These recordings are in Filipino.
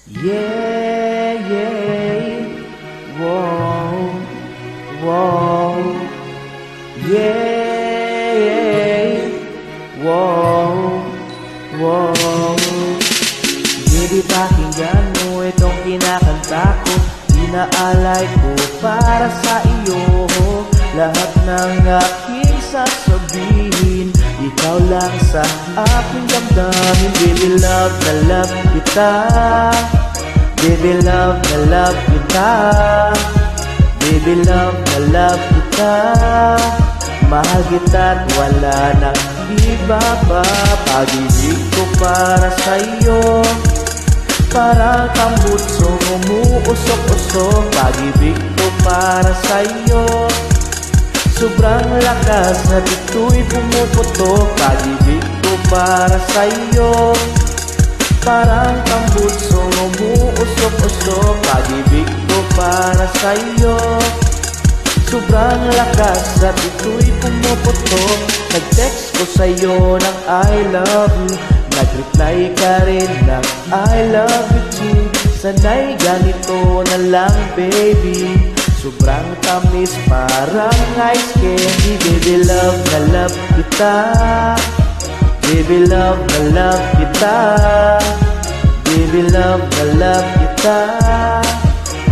Yeah, yeah, whoa, whoa, yeah, yeah, whoa, whoa. Hindi pakinggan mo itong kinakanta ko, inaalay ko para sa iyo. Lahat ng aking sasabihin, ikaw lang sa aking damdamin. Baby love na love kita, baby love na love kita, baby love na love kita. Mahal kita't wala nang iba pa. Pag-ibig ko para sa'yo, parang tambutsong umuusok-usok. Pag-ibig ko para sa'yo, sobrang lakas at ito'y pumuputok. Pag-ibig ko para sa'yo, parang tambutsong umuusok-usok. Pag-ibig ko para sa'yo, sobrang lakas at ito'y pumuputok. Nag-text ko sa'yo ng I love you, nag-reply ka rin ng I love you too. Sana'y ganito na lang baby, sobrang tamis parang ice candy. Baby love na love kita, baby love na love kita, baby love na love kita.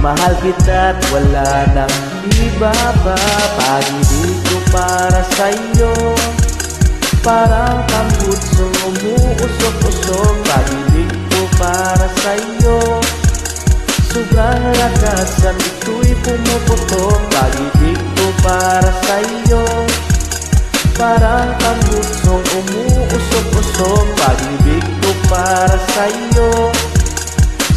Mahal kita't wala nang iba pa. Pag-ibig ko para sa'yo, parang tambutsong umuusok-usok. Pag-ibig ko para sa'yo, sobrang lakas at ito'y pumuputok. Pag-ibig ko para sa'yo, parang tambutsong umuusok-usok. Pag-ibig ko para sa'yo,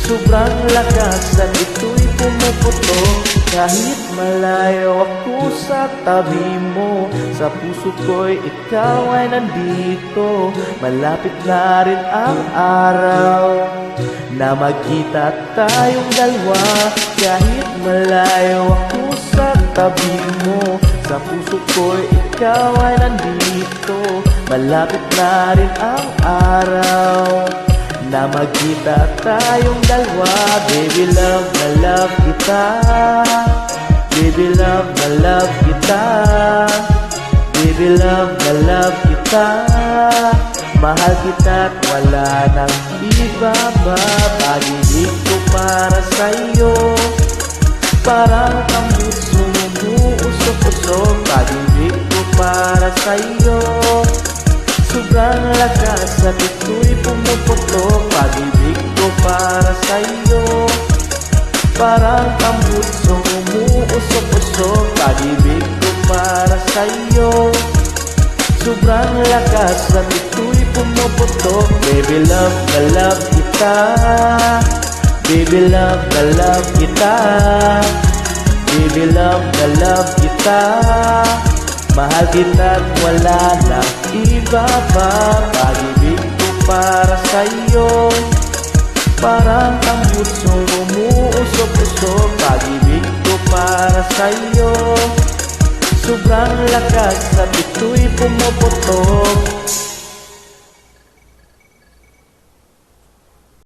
sobrang lakas at ito'y pumuputok. Kahit malayo ako sa tabi mo, sa puso ko'y ikaw ay nandito. Malapit na rin ang araw na magkita tayong dalawa. Kahit malayo ako sa tabi mo, sa puso ko'y ikaw ay nandito. Malapit na rin ang araw na magkita tayong dalawa. Baby love na love kita, baby love na love kita, baby love na love kita. Mahal kita't wala nang iba pa. Pag-ibig ko para sa'yo, parang tambutsong umuusok-usok. Pag-ibig ko para sa'yo, sobrang lakas at ito'y pumuputok. Pag-ibig ko para sa'yo, parang tambutsong umuusok-usok. Pag-ibig ko para sa'yo, sobrang lakas at ito'y pumuputok. Baby love na love kita, baby love na love kita, baby love na love kita. Mahal kita't wala nang iba pa. Pag-ibig ko para sa'yo, parang tambutsong umuusok-usok. Pag-ibig ko para sa'yo, sobrang lakas at ito'y pumuputok.